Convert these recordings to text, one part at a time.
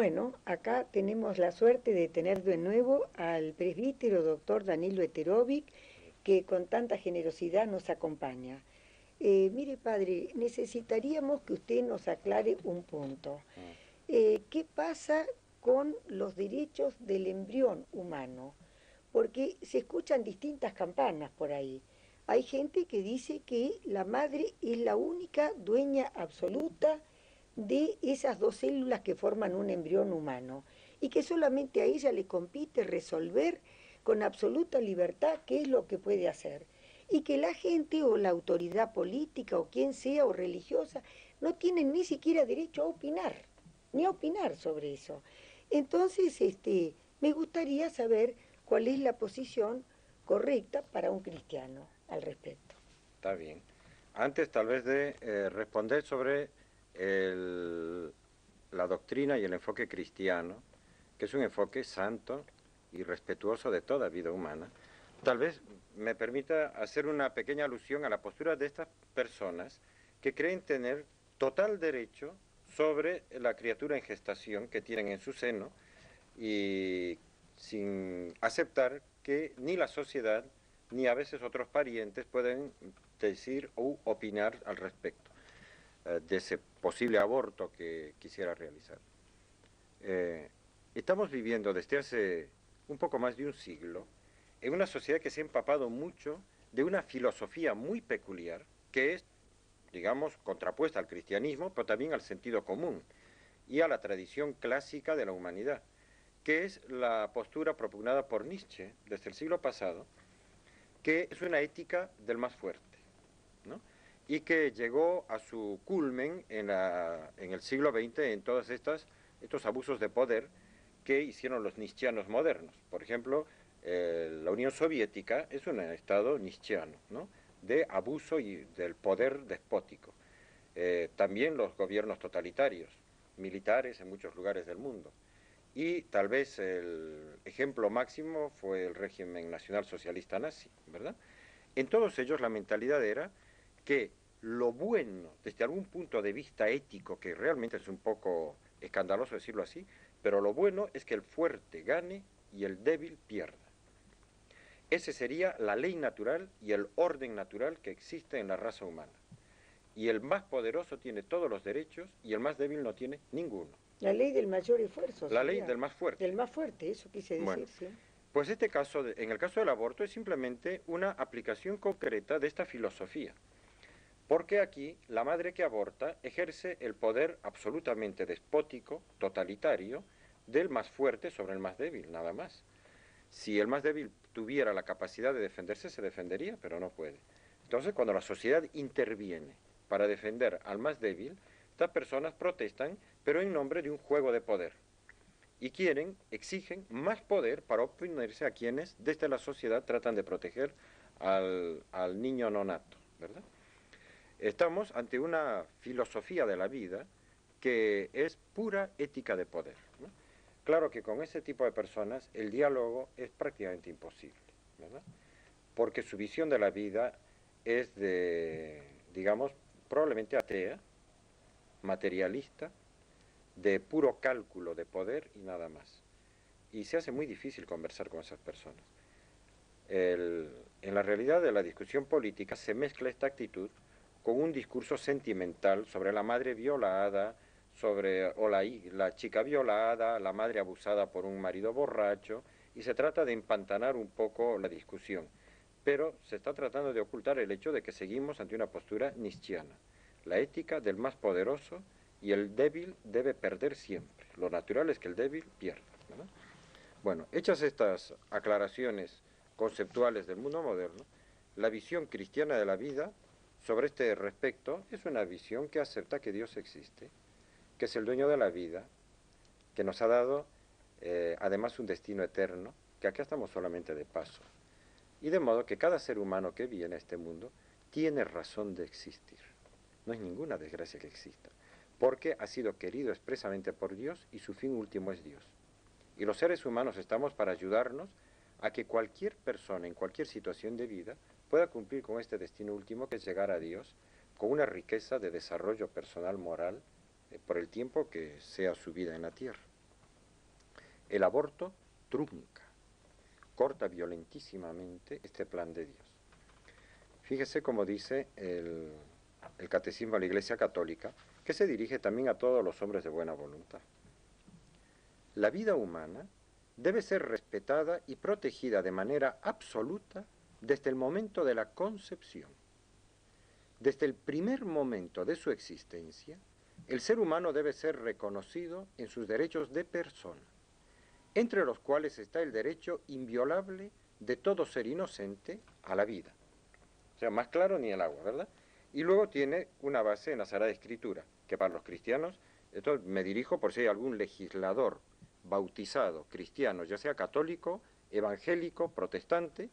Bueno, acá tenemos la suerte de tener de nuevo al presbítero doctor Danilo Eterovic, que con tanta generosidad nos acompaña. Mire, padre, necesitaríamos que usted nos aclare un punto. ¿Qué pasa con los derechos del embrión humano? Porque se escuchan distintas campanas por ahí. Hay gente que dice que la madre es la única dueña absoluta de esas dos células que forman un embrión humano y que solamente a ella le compete resolver con absoluta libertad qué es lo que puede hacer y que la gente o la autoridad política o quien sea o religiosa no tienen ni siquiera derecho a opinar, ni a opinar sobre eso. Entonces, me gustaría saber cuál es la posición correcta para un cristiano al respecto. Está bien. Antes tal vez de responder sobre la doctrina y el enfoque cristiano, que es un enfoque santo y respetuoso de toda vida humana, tal vez me permita hacer una pequeña alusión a la postura de estas personas que creen tener total derecho sobre la criatura en gestación que tienen en su seno y sin aceptar que ni la sociedad ni a veces otros parientes pueden decir o opinar al respecto de ese posible aborto que quisiera realizar. Estamos viviendo desde hace un poco más de un siglo en una sociedad que se ha empapado mucho de una filosofía muy peculiar que es, digamos, contrapuesta al cristianismo, pero también al sentido común y a la tradición clásica de la humanidad, que es la postura propugnada por Nietzsche desde el siglo pasado, que es una ética del más fuerte, ¿no? Y que llegó a su culmen en el siglo XX en todos estos abusos de poder que hicieron los nietzscheanos modernos. Por ejemplo, la Unión Soviética es un estado nietzscheano, ¿no? De abuso y del poder despótico. También los gobiernos totalitarios, militares en muchos lugares del mundo. Y tal vez el ejemplo máximo fue el régimen nacional socialista nazi, ¿verdad? En todos ellos la mentalidad era que lo bueno, desde algún punto de vista ético, que realmente es un poco escandaloso decirlo así, pero lo bueno es que el fuerte gane y el débil pierda. Ese sería la ley natural y el orden natural que existe en la raza humana. Y el más poderoso tiene todos los derechos y el más débil no tiene ninguno. La ley del mayor esfuerzo La ley sería, del más fuerte. del más fuerte, eso quise Bueno, decir, sí. pues este caso, en el caso del aborto, es simplemente una aplicación concreta de esta filosofía. Porque aquí la madre que aborta ejerce el poder absolutamente despótico, totalitario, del más fuerte sobre el más débil, nada más. Si el más débil tuviera la capacidad de defenderse, se defendería, pero no puede. Entonces, cuando la sociedad interviene para defender al más débil, estas personas protestan, pero en nombre de un juego de poder. Y exigen más poder para oponerse a quienes desde la sociedad tratan de proteger al niño nonato, ¿verdad? Estamos ante una filosofía de la vida que es pura ética de poder, ¿no? Claro que con ese tipo de personas el diálogo es prácticamente imposible, ¿verdad? Porque su visión de la vida es digamos, probablemente atea, materialista, de puro cálculo de poder y nada más. Y se hace muy difícil conversar con esas personas. En la realidad de la discusión política se mezcla esta actitud con un discurso sentimental sobre la madre violada, o la chica violada, la madre abusada por un marido borracho, y se trata de empantanar un poco la discusión. Pero se está tratando de ocultar el hecho de que seguimos ante una postura nietzscheana, la ética del más poderoso, y el débil debe perder siempre. Lo natural es que el débil pierda, ¿verdad? Bueno, hechas estas aclaraciones conceptuales del mundo moderno, la visión cristiana de la vida sobre este respecto es una visión que acepta que Dios existe, que es el dueño de la vida, que nos ha dado además un destino eterno, que acá estamos solamente de paso. Y de modo que cada ser humano que viene a este mundo tiene razón de existir. No es ninguna desgracia que exista, porque ha sido querido expresamente por Dios y su fin último es Dios. Y los seres humanos estamos para ayudarnos a que cualquier persona en cualquier situación de vida pueda cumplir con este destino último que es llegar a Dios con una riqueza de desarrollo personal moral por el tiempo que sea su vida en la tierra. El aborto trunca, corta violentísimamente este plan de Dios. Fíjese cómo dice el Catecismo de la Iglesia Católica, que se dirige también a todos los hombres de buena voluntad. La vida humana debe ser respetada y protegida de manera absoluta desde el momento de la concepción. Desde el primer momento de su existencia, el ser humano debe ser reconocido en sus derechos de persona, entre los cuales está el derecho inviolable de todo ser inocente a la vida. O sea, más claro ni el agua, ¿verdad? Y luego tiene una base en la Sagrada Escritura, que para los cristianos, esto me dirijo por si hay algún legislador bautizado cristiano, ya sea católico, evangélico, protestante,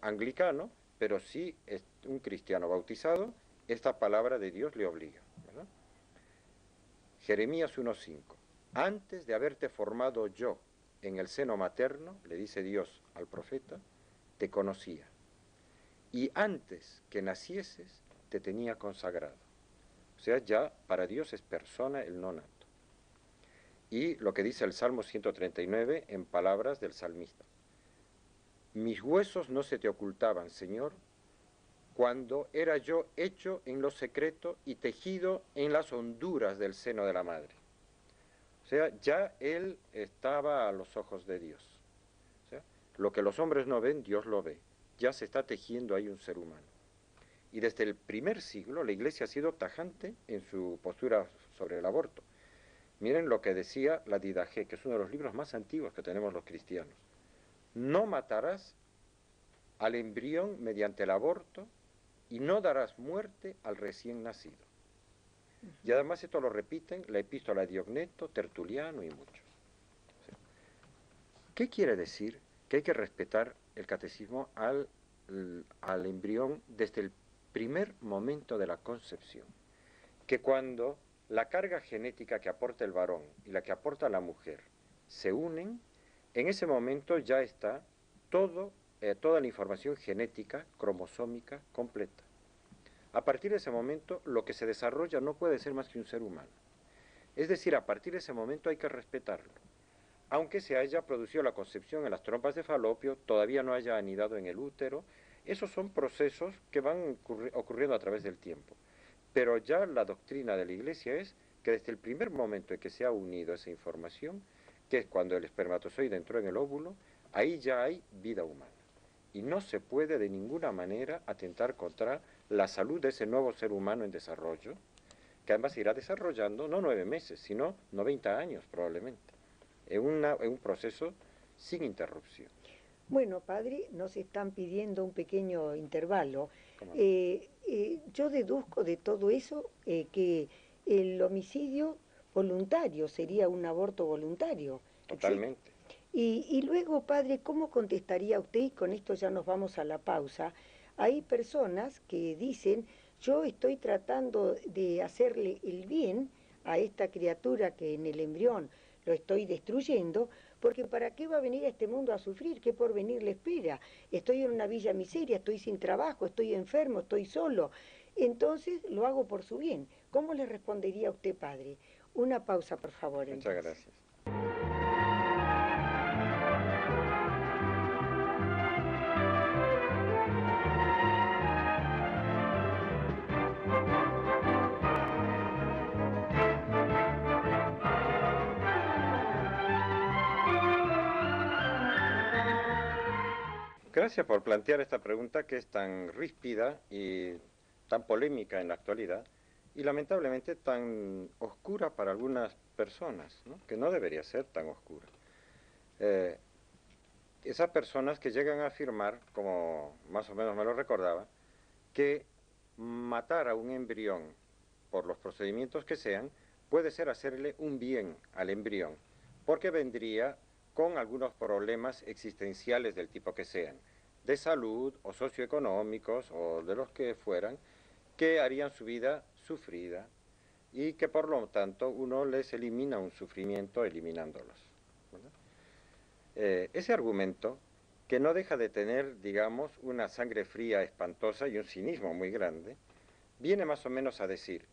anglicano, pero si es un cristiano bautizado, esta palabra de Dios le obliga, ¿verdad? Jeremías 1:5. Antes de haberte formado yo en el seno materno, le dice Dios al profeta, te conocía. Y antes que nacieses, te tenía consagrado. O sea, ya para Dios es persona el no nato. Y lo que dice el Salmo 139 en palabras del salmista. Mis huesos no se te ocultaban, Señor, cuando era yo hecho en lo secreto y tejido en las honduras del seno de la madre. O sea, ya él estaba a los ojos de Dios. O sea, lo que los hombres no ven, Dios lo ve. Ya se está tejiendo ahí un ser humano. Y desde el primer siglo la Iglesia ha sido tajante en su postura sobre el aborto. Miren lo que decía la Didache, que es uno de los libros más antiguos que tenemos los cristianos. No matarás al embrión mediante el aborto y no darás muerte al recién nacido. Y además esto lo repiten la epístola de Diogneto, Tertuliano y muchos. O sea, ¿qué quiere decir? Que hay que respetar el catecismo al embrión desde el primer momento de la concepción. Que cuando la carga genética que aporta el varón y la que aporta la mujer se unen, en ese momento ya está toda la información genética, cromosómica, completa. A partir de ese momento, lo que se desarrolla no puede ser más que un ser humano. Es decir, a partir de ese momento hay que respetarlo. Aunque se haya producido la concepción en las trompas de Falopio, todavía no haya anidado en el útero, esos son procesos que van ocurriendo a través del tiempo. Pero ya la doctrina de la Iglesia es que desde el primer momento en que se ha unido esa información, que es cuando el espermatozoide entró en el óvulo, ahí ya hay vida humana. Y no se puede de ninguna manera atentar contra la salud de ese nuevo ser humano en desarrollo, que además se irá desarrollando no 9 meses, sino 90 años probablemente, en un proceso sin interrupción. Bueno, padre, nos están pidiendo un pequeño intervalo. Yo deduzco de todo eso que el homicidio voluntario sería un aborto voluntario. Totalmente. Y luego, padre, ¿cómo contestaría usted? Y con esto ya nos vamos a la pausa. Hay personas que dicen, yo estoy tratando de hacerle el bien a esta criatura que en el embrión lo estoy destruyendo, porque ¿para qué va a venir a este mundo a sufrir? ¿Qué porvenir le espera? Estoy en una villa miseria, estoy sin trabajo, estoy enfermo, estoy solo. Entonces lo hago por su bien. ¿Cómo le respondería a usted, padre? Una pausa, por favor. Muchas gracias. Gracias por plantear esta pregunta que es tan ríspida y tan polémica en la actualidad y lamentablemente tan oscura para algunas personas, ¿no? Que no debería ser tan oscura. Esas personas que llegan a afirmar, como más o menos me lo recordaba, que matar a un embrión por los procedimientos que sean puede ser hacerle un bien al embrión, porque vendría con algunos problemas existenciales del tipo que sean, de salud o socioeconómicos o de los que fueran, que harían su vida sufrida y que por lo tanto uno les elimina un sufrimiento eliminándolos, ¿verdad? Ese argumento, que no deja de tener, digamos, una sangre fría espantosa y un cinismo muy grande, viene más o menos a decir,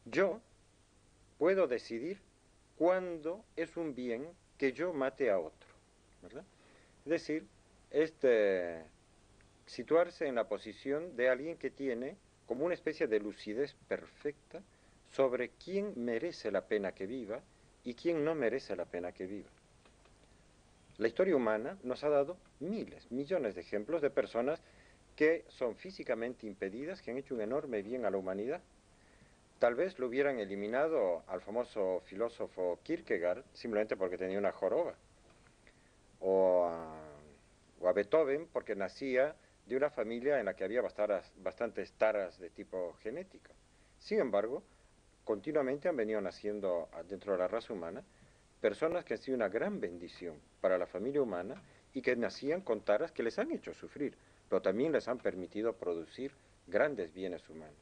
yo puedo decidir cuándo es un bien que yo mate a otro, ¿verdad? Es decir, situarse en la posición de alguien que tiene como una especie de lucidez perfecta sobre quién merece la pena que viva y quién no merece la pena que viva. La historia humana nos ha dado miles, millones de ejemplos de personas que son físicamente impedidas, que han hecho un enorme bien a la humanidad. Tal vez lo hubieran eliminado al famoso filósofo Kierkegaard simplemente porque tenía una joroba, o a Beethoven porque nacía de una familia en la que había bastantes taras de tipo genético. Sin embargo, continuamente han venido naciendo dentro de la raza humana personas que han sido una gran bendición para la familia humana y que nacían con taras que les han hecho sufrir, pero también les han permitido producir grandes bienes humanos.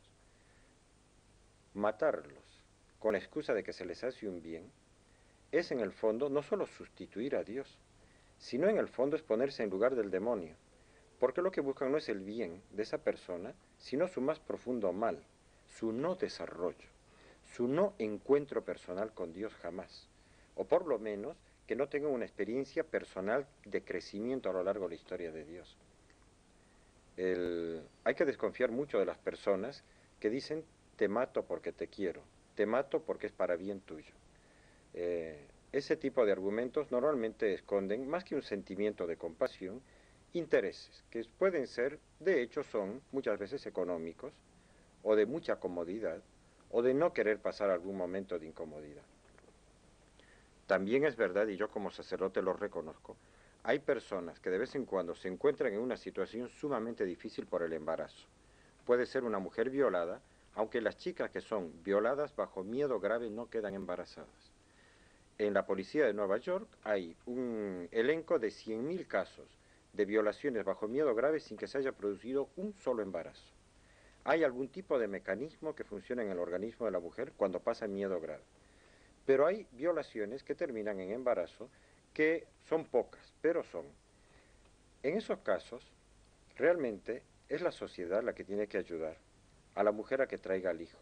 Matarlos con la excusa de que se les hace un bien es en el fondo no solo sustituir a Dios, sino en el fondo es ponerse en lugar del demonio, porque lo que buscan no es el bien de esa persona, sino su más profundo mal, su no desarrollo, su no encuentro personal con Dios jamás, o por lo menos que no tengan una experiencia personal de crecimiento a lo largo de la historia de Dios. Hay que desconfiar mucho de las personas que dicen te mato porque te quiero, te mato porque es para bien tuyo. Ese tipo de argumentos normalmente esconden, más que un sentimiento de compasión, intereses, que pueden ser, de hecho son muchas veces económicos, o de mucha comodidad, o de no querer pasar algún momento de incomodidad. También es verdad, y yo como sacerdote lo reconozco, hay personas que de vez en cuando se encuentran en una situación sumamente difícil por el embarazo. Puede ser una mujer violada, aunque las chicas que son violadas bajo miedo grave no quedan embarazadas. En la policía de Nueva York hay un elenco de 100.000 casos de violaciones bajo miedo grave sin que se haya producido un solo embarazo. Hay algún tipo de mecanismo que funciona en el organismo de la mujer cuando pasa miedo grave. Pero hay violaciones que terminan en embarazo que son pocas, pero son. En esos casos, realmente es la sociedad la que tiene que ayudar a la mujer a que traiga al hijo.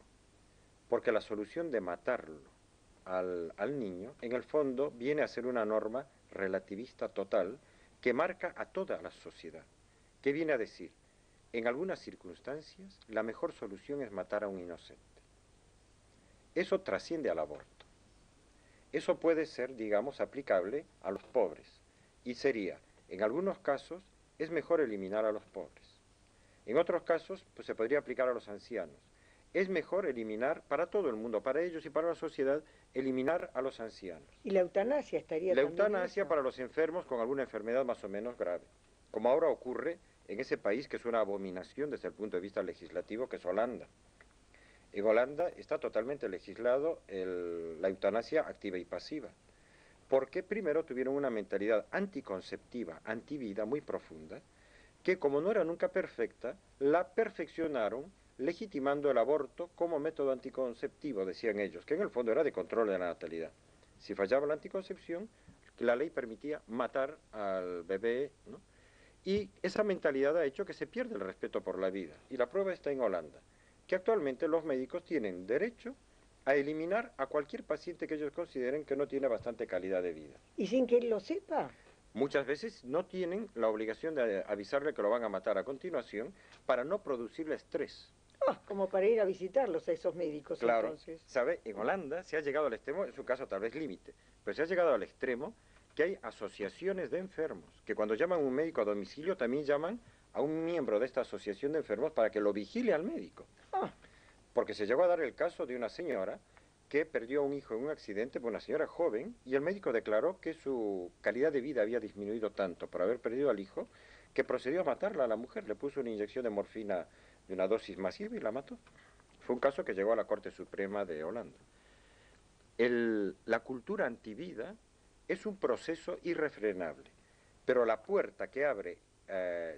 Porque la solución de matarlo al niño, en el fondo, viene a ser una norma relativista total que marca a toda la sociedad. ¿Qué viene a decir? En algunas circunstancias, la mejor solución es matar a un inocente. Eso trasciende al aborto. Eso puede ser, digamos, aplicable a los pobres. Y sería, en algunos casos, es mejor eliminar a los pobres. En otros casos, pues se podría aplicar a los ancianos. Es mejor eliminar para todo el mundo, para ellos y para la sociedad, eliminar a los ancianos. Y la eutanasia estaría La también en eutanasia eso. para los enfermos con alguna enfermedad más o menos grave, como ahora ocurre en ese país que es una abominación desde el punto de vista legislativo, que es Holanda. En Holanda está totalmente legislado la eutanasia activa y pasiva, porque primero tuvieron una mentalidad anticonceptiva, antivida muy profunda, que como no era nunca perfecta, la perfeccionaron legitimando el aborto como método anticonceptivo, decían ellos, que en el fondo era de control de la natalidad. Si fallaba la anticoncepción, la ley permitía matar al bebé, ¿no? Y esa mentalidad ha hecho que se pierda el respeto por la vida. Y la prueba está en Holanda, que actualmente los médicos tienen derecho a eliminar a cualquier paciente que ellos consideren que no tiene bastante calidad de vida. ¿Y sin que él lo sepa? Muchas veces no tienen la obligación de avisarle que lo van a matar a continuación para no producirle estrés. Ah, como para ir a visitarlos a esos médicos Claro, entonces. ¿sabe? En Holanda se ha llegado al extremo, es un caso tal vez límite, pero se ha llegado al extremo que hay asociaciones de enfermos, que cuando llaman a un médico a domicilio también llaman a un miembro de esta asociación de enfermos para que lo vigile al médico. Ah, Porque se llegó a dar el caso de una señora que perdió a un hijo en un accidente, por una señora joven, y el médico declaró que su calidad de vida había disminuido tanto por haber perdido al hijo, que procedió a matarla a la mujer, le puso una inyección de morfina de una dosis masiva y la mató. Fue un caso que llegó a la Corte Suprema de Holanda. La cultura antivida es un proceso irrefrenable, pero la puerta que abre,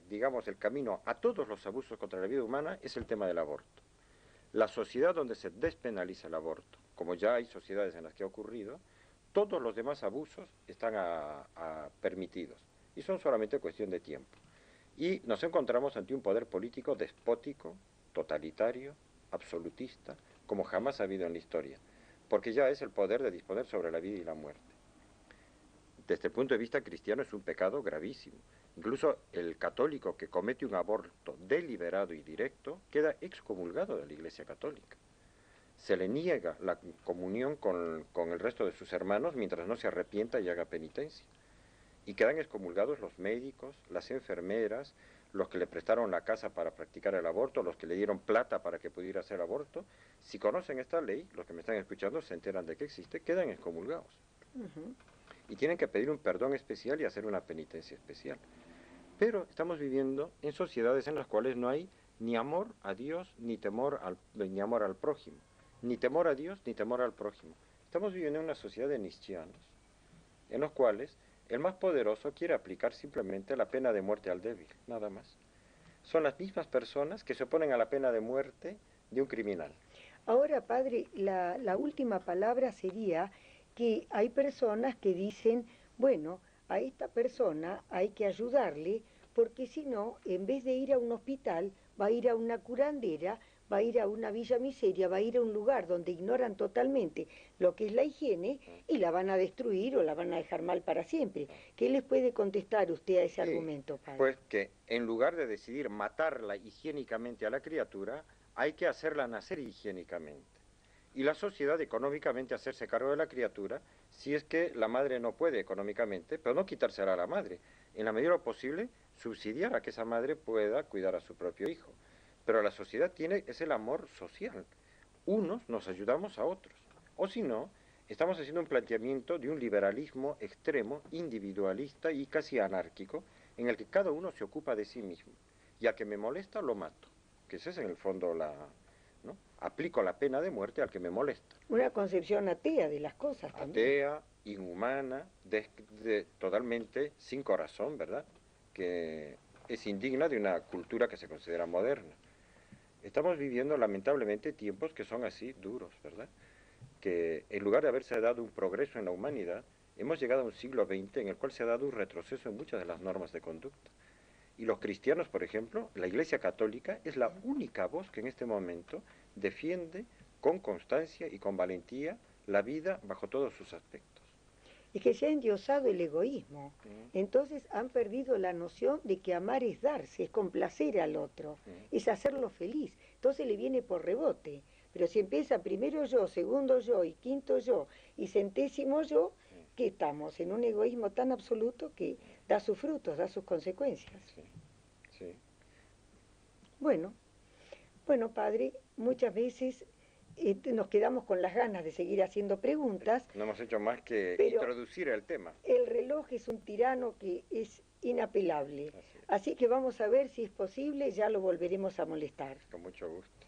digamos, el camino a todos los abusos contra la vida humana es el tema del aborto. La sociedad donde se despenaliza el aborto, como ya hay sociedades en las que ha ocurrido, todos los demás abusos están permitidos y son solamente cuestión de tiempo. Y nos encontramos ante un poder político despótico, totalitario, absolutista, como jamás ha habido en la historia, porque ya es el poder de disponer sobre la vida y la muerte. desde el punto de vista cristiano es un pecado gravísimo. Incluso el católico que comete un aborto deliberado y directo queda excomulgado de la Iglesia Católica. Se le niega la comunión con el resto de sus hermanos mientras no se arrepienta y haga penitencia. Y quedan excomulgados los médicos, las enfermeras, los que le prestaron la casa para practicar el aborto, los que le dieron plata para que pudiera hacer aborto. Si conocen esta ley, los que me están escuchando se enteran de que existe, quedan excomulgados. Y tienen que pedir un perdón especial y hacer una penitencia especial. Pero estamos viviendo en sociedades en las cuales no hay ni amor a Dios, ni amor al prójimo. Ni temor a Dios, ni temor al prójimo. Estamos viviendo en una sociedad de nietzscheanos, en los cuales el más poderoso quiere aplicar simplemente la pena de muerte al débil, nada más. Son las mismas personas que se oponen a la pena de muerte de un criminal. Ahora, padre, la última palabra sería que hay personas que dicen, bueno, a esta persona hay que ayudarle, porque si no, en vez de ir a un hospital, va a ir a una curandera, va a ir a una villa miseria, va a ir a un lugar donde ignoran totalmente lo que es la higiene y la van a destruir o la van a dejar mal para siempre. ¿Qué les puede contestar usted a ese argumento, padre? Pues que en lugar de decidir matarla higiénicamente a la criatura, hay que hacerla nacer higiénicamente. Y la sociedad económicamente hacerse cargo de la criatura, si es que la madre no puede económicamente, pero no quitársela a la madre. En la medida de lo posible, subsidiar a que esa madre pueda cuidar a su propio hijo. Pero la sociedad es el amor social. Unos nos ayudamos a otros. O si no, estamos haciendo un planteamiento de un liberalismo extremo, individualista y casi anárquico, en el que cada uno se ocupa de sí mismo. Y al que me molesta, lo mato. Que esa es en el fondo ¿no? Aplico la pena de muerte al que me molesta. Una concepción atea de las cosas también. Atea, inhumana, totalmente sin corazón, ¿verdad? Que es indigna de una cultura que se considera moderna. Estamos viviendo lamentablemente tiempos que son así duros, ¿verdad? Que en lugar de haberse dado un progreso en la humanidad, hemos llegado a un siglo XX en el cual se ha dado un retroceso en muchas de las normas de conducta. Y los cristianos, por ejemplo, la Iglesia Católica es la única voz que en este momento defiende con constancia y con valentía la vida bajo todos sus aspectos. Es que se ha endiosado el egoísmo. Entonces han perdido la noción de que amar es darse, es complacer al otro, es hacerlo feliz. Entonces le viene por rebote. Pero si empieza primero yo, segundo yo y quinto yo y centésimo yo, ¿qué estamos? En un egoísmo tan absoluto que da sus frutos, da sus consecuencias. Sí, sí. Bueno, padre, muchas veces nos quedamos con las ganas de seguir haciendo preguntas. No hemos hecho más que introducir el tema. El reloj es un tirano que es inapelable. Así que vamos a ver si es posible, ya lo volveremos a molestar. Con mucho gusto.